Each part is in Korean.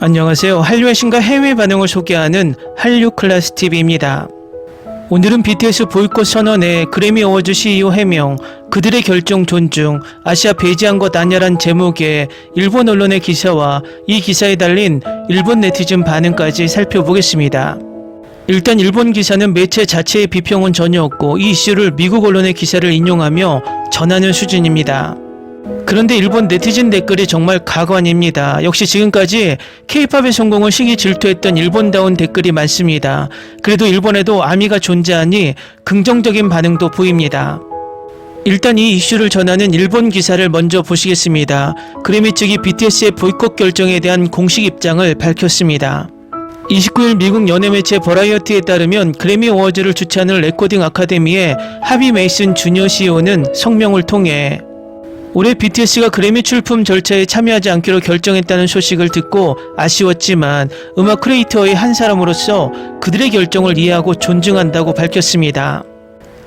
안녕하세요. 한류의 신과 해외 반응을 소개하는 한류클래스TV입니다. 오늘은 BTS 보이콧 선언에 그래미 어워즈 CEO 해명, 그들의 결정 존중, 아시아 배제한 것 아냐란 제목의 일본 언론의 기사와 이 기사에 달린 일본 네티즌 반응까지 살펴보겠습니다. 일단 일본 기사는 매체 자체의 비평은 전혀 없고 이 이슈를 미국 언론의 기사를 인용하며 전하는 수준입니다. 그런데 일본 네티즌 댓글이 정말 가관입니다. 역시 지금까지 K-팝의 성공을 시기 질투했던 일본다운 댓글이 많습니다. 그래도 일본에도 아미가 존재하니 긍정적인 반응도 보입니다. 일단 이 이슈를 전하는 일본 기사를 먼저 보시겠습니다. 그래미 측이 BTS의 보이콧 결정에 대한 공식 입장을 밝혔습니다. 29일 미국 연예매체 버라이어티에 따르면 그래미 어워즈를 주최하는 레코딩 아카데미의 하비 메이슨 주니어 CEO는 성명을 통해 올해 BTS가 그래미 출품 절차에 참여하지 않기로 결정했다는 소식을 듣고 아쉬웠지만 음악 크리에이터의 한 사람으로서 그들의 결정을 이해하고 존중한다고 밝혔습니다.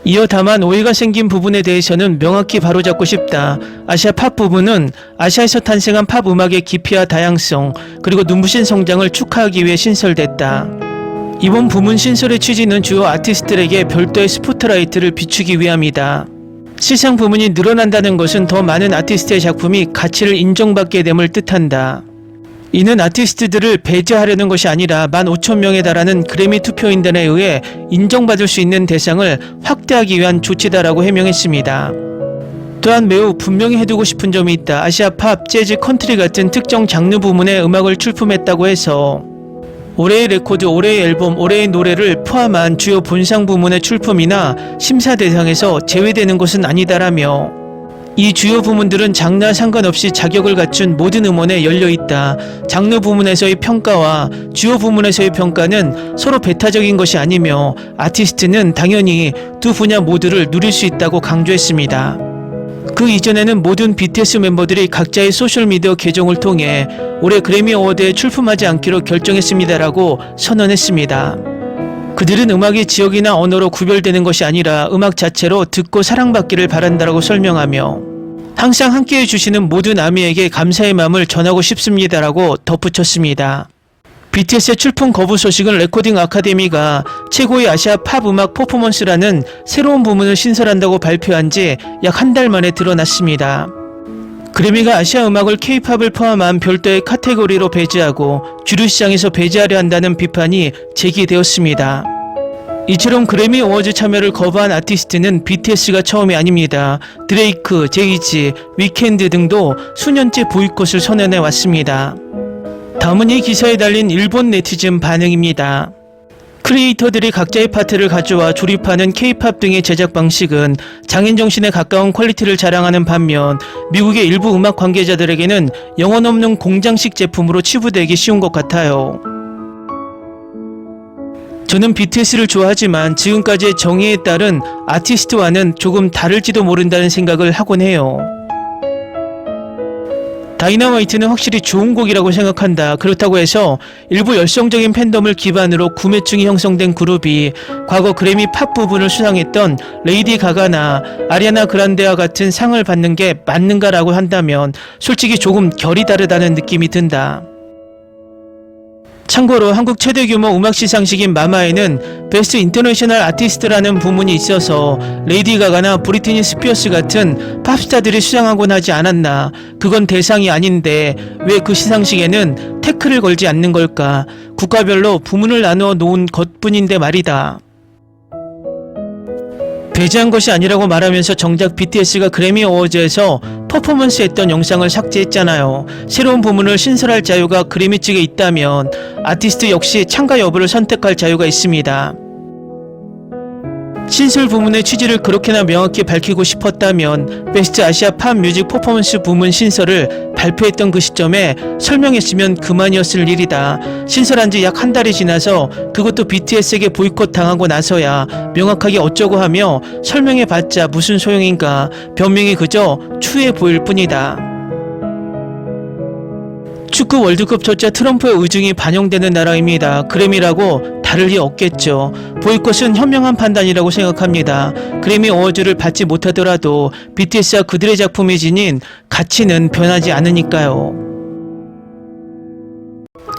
이어 다만 오해가 생긴 부분에 대해서는 명확히 바로잡고 싶다. 아시아 팝 부분은 아시아에서 탄생한 팝 음악의 깊이와 다양성 그리고 눈부신 성장을 축하하기 위해 신설됐다. 이번 부문 신설의 취지는 주요 아티스트들에게 별도의 스포트라이트를 비추기 위함이다. 시상 부문이 늘어난다는 것은 더 많은 아티스트의 작품이 가치를 인정받게 됨을 뜻한다. 이는 아티스트들을 배제하려는 것이 아니라 15,000명에 달하는 그래미 투표인단에 의해 인정받을 수 있는 대상을 확대하기 위한 조치다라고 해명했습니다. 또한 매우 분명히 해두고 싶은 점이 있다. 아시아 팝, 재즈, 컨트리 같은 특정 장르 부문의 음악을 출품했다고 해서 올해의 레코드, 올해의 앨범, 올해의 노래를 포함한 주요 본상 부문의 출품이나 심사 대상에서 제외되는 것은 아니다라며 이 주요 부문들은 장르와 상관없이 자격을 갖춘 모든 음원에 열려있다. 장르 부문에서의 평가와 주요 부문에서의 평가는 서로 배타적인 것이 아니며 아티스트는 당연히 두 분야 모두를 누릴 수 있다고 강조했습니다. 그 이전에는 모든 BTS 멤버들이 각자의 소셜미디어 계정을 통해 올해 그래미 어워드에 출품하지 않기로 결정했습니다라고 선언했습니다. 그들은 음악이 지역이나 언어로 구별되는 것이 아니라 음악 자체로 듣고 사랑받기를 바란다라고 설명하며 항상 함께해 주시는 모든 아미에게 감사의 마음을 전하고 싶습니다라고 덧붙였습니다. BTS의 출품 거부 소식은 레코딩 아카데미가 최고의 아시아 팝 음악 퍼포먼스라는 새로운 부문을 신설한다고 발표한 지 약 한 달 만에 드러났습니다. 그래미가 아시아 음악을 K-팝을 포함한 별도의 카테고리로 배제하고 주류 시장에서 배제하려 한다는 비판이 제기되었습니다. 이처럼 그래미 어워즈 참여를 거부한 아티스트는 BTS가 처음이 아닙니다. 드레이크, 제이지, 위켄드 등도 수년째 보이콧을 선언해 왔습니다. 다음은 이 기사에 달린 일본 네티즌 반응입니다. 크리에이터들이 각자의 파트를 가져와 조립하는 K-팝 등의 제작 방식은 장인정신에 가까운 퀄리티를 자랑하는 반면 미국의 일부 음악 관계자들에게는 영혼 없는 공장식 제품으로 치부되기 쉬운 것 같아요. 저는 BTS를 좋아하지만 지금까지의 정의에 따른 아티스트와는 조금 다를지도 모른다는 생각을 하곤 해요. 다이너마이트는 확실히 좋은 곡이라고 생각한다. 그렇다고 해서 일부 열성적인 팬덤을 기반으로 구매층이 형성된 그룹이 과거 그래미 팝 부분을 수상했던 레이디 가가나 아리아나 그란데와 같은 상을 받는 게 맞는가라고 한다면 솔직히 조금 결이 다르다는 느낌이 든다. 참고로 한국 최대 규모 음악 시상식인 마마에는 베스트 인터내셔널 아티스트라는 부문이 있어서 레이디 가가나 브리트니 스피어스 같은 팝스타들이 수상하곤 하지 않았나. 그건 대상이 아닌데 왜 그 시상식에는 태클을 걸지 않는 걸까. 국가별로 부문을 나누어 놓은 것뿐인데 말이다. 배제한 것이 아니라고 말하면서 정작 BTS가 그래미 어워즈에서 퍼포먼스 했던 영상을 삭제했잖아요. 새로운 부문을 신설할 자유가 그래미 측에 있다면 아티스트 역시 참가 여부를 선택할 자유가 있습니다. 신설 부문의 취지를 그렇게나 명확히 밝히고 싶었다면 베스트 아시아 팝 뮤직 퍼포먼스 부문 신설을 발표했던 그 시점에 설명했으면 그만이었을 일이다. 신설한 지 약 한 달이 지나서 그것도 BTS에게 보이콧 당하고 나서야 명확하게 어쩌고 하며 설명해봤자 무슨 소용인가. 변명이 그저 추해 보일 뿐이다. 축구 월드컵조차 트럼프의 의중이 반영되는 나라입니다. 그래미라고 다를 리 없겠죠. 보이콧은 현명한 판단이라고 생각합니다. 그래미 어워즈를 받지 못하더라도 BTS와 그들의 작품이 지닌 가치는 변하지 않으니까요.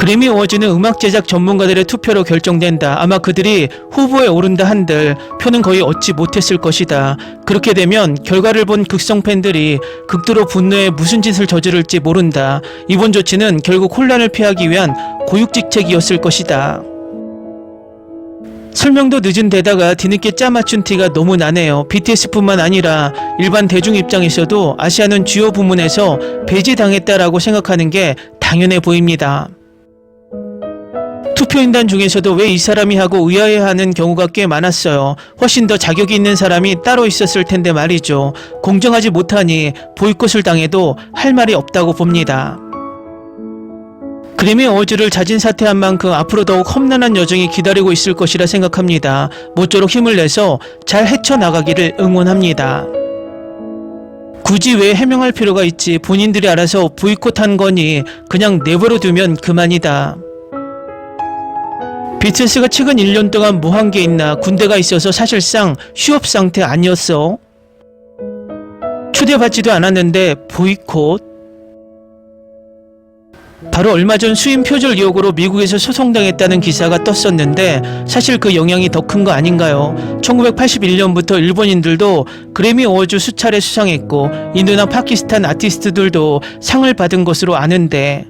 그래미 어워즈는 음악 제작 전문가들의 투표로 결정된다. 아마 그들이 후보에 오른다 한들 표는 거의 얻지 못했을 것이다. 그렇게 되면 결과를 본 극성 팬들이 극도로 분노해 무슨 짓을 저지를지 모른다. 이번 조치는 결국 혼란을 피하기 위한 고육직책이었을 것이다. 설명도 늦은 데다가 뒤늦게 짜맞춘 티가 너무 나네요. BTS뿐만 아니라 일반 대중 입장에서도 아시아는 주요 부문에서 배제당했다라고 생각하는 게 당연해 보입니다. 투표인단 중에서도 왜 이 사람이 하고 의아해하는 경우가 꽤 많았어요. 훨씬 더 자격이 있는 사람이 따로 있었을 텐데 말이죠. 공정하지 못하니 보이콧을 당해도 할 말이 없다고 봅니다. 그래미 어워즈를 자진 사퇴한 만큼 앞으로 더욱 험난한 여정이 기다리고 있을 것이라 생각합니다. 모쪼록 힘을 내서 잘 헤쳐나가기를 응원합니다. 굳이 왜 해명할 필요가 있지? 본인들이 알아서 보이콧한 거니 그냥 내버려 두면 그만이다. BTS가 최근 1년 동안 뭐 한 게 있나? 군대가 있어서 사실상 휴업 상태 아니었어? 초대받지도 않았는데 보이콧? 바로 얼마 전 수임 표절 의혹으로 미국에서 소송당했다는 기사가 떴었는데 사실 그 영향이 더 큰 거 아닌가요? 1981년부터 일본인들도 그래미 어워즈 수차례 수상했고 인도나 파키스탄 아티스트들도 상을 받은 것으로 아는데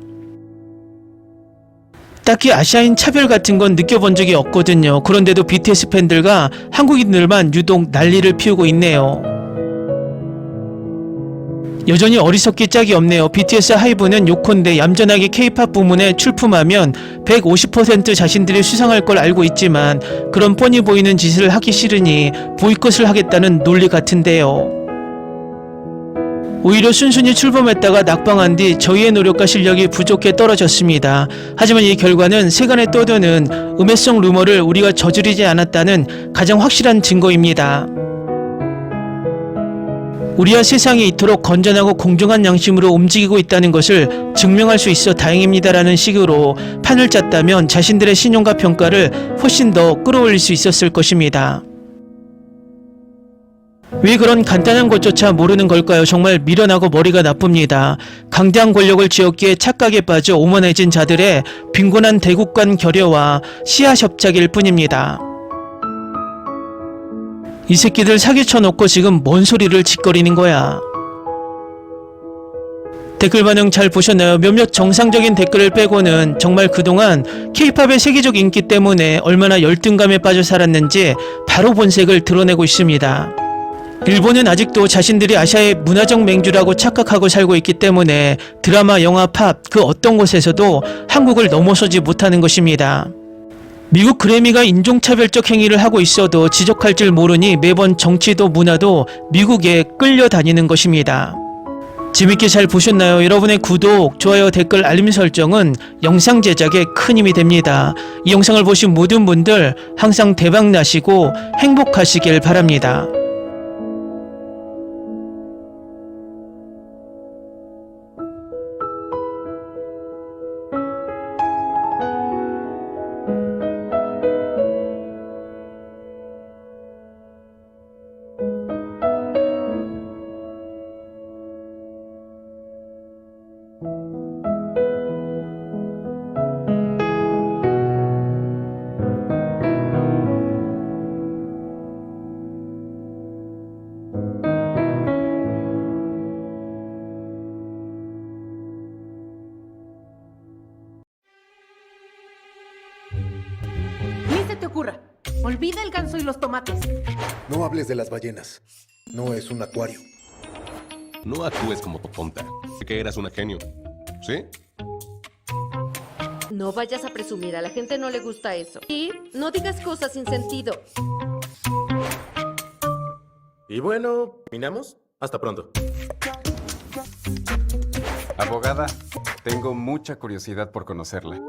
딱히 아시아인 차별 같은 건 느껴본 적이 없거든요. 그런데도 BTS 팬들과 한국인들만 유독 난리를 피우고 있네요. 여전히 어리석기 짝이 없네요. BTS 하이브는 요컨대 얌전하게 K-POP 부문에 출품하면 150% 자신들이 수상할 걸 알고 있지만 그런 뻔히 보이는 짓을 하기 싫으니 보이콧을 하겠다는 논리 같은데요. 오히려 순순히 출범했다가 낙방한 뒤 저희의 노력과 실력이 부족해 떨어졌습니다. 하지만 이 결과는 세간에 떠도는 음해성 루머를 우리가 저지르지 않았다는 가장 확실한 증거입니다. 우리와 세상이 이토록 건전하고 공정한 양심으로 움직이고 있다는 것을 증명할 수 있어 다행입니다라는 식으로 판을 짰다면 자신들의 신용과 평가를 훨씬 더 끌어올릴 수 있었을 것입니다. 왜 그런 간단한 것조차 모르는 걸까요? 정말 미련하고 머리가 나쁩니다. 강대한 권력을 쥐었기에 착각에 빠져 오만해진 자들의 빈곤한 대국 간 결여와 씨앗 협작일 뿐입니다. 이 새끼들 사기쳐놓고 지금 뭔 소리를 짓거리는 거야. 댓글 반응 잘 보셨나요? 몇몇 정상적인 댓글을 빼고는 정말 그동안 K-POP의 세계적 인기 때문에 얼마나 열등감에 빠져 살았는지 바로 본색을 드러내고 있습니다. 일본은 아직도 자신들이 아시아의 문화적 맹주라고 착각하고 살고 있기 때문에 드라마, 영화, 팝 그 어떤 곳에서도 한국을 넘어서지 못하는 것입니다. 미국 그래미가 인종차별적 행위를 하고 있어도 지적할 줄 모르니 매번 정치도 문화도 미국에 끌려다니는 것입니다. 재밌게 잘 보셨나요? 여러분의 구독, 좋아요, 댓글, 알림 설정은 영상 제작에 큰 힘이 됩니다. 이 영상을 보신 모든 분들 항상 대박 나시고 행복하시길 바랍니다. Ni se te ocurra. Olvida el ganso y los tomates. No hables de las ballenas. No es un acuario. No actúes como tonta. Sé que eras una genio. ¿Sí? No vayas a presumir, a la gente no le gusta eso. Y no digas cosas sin sentido. Y bueno, ¿terminamos? Hasta pronto. Abogada, tengo mucha curiosidad por conocerla.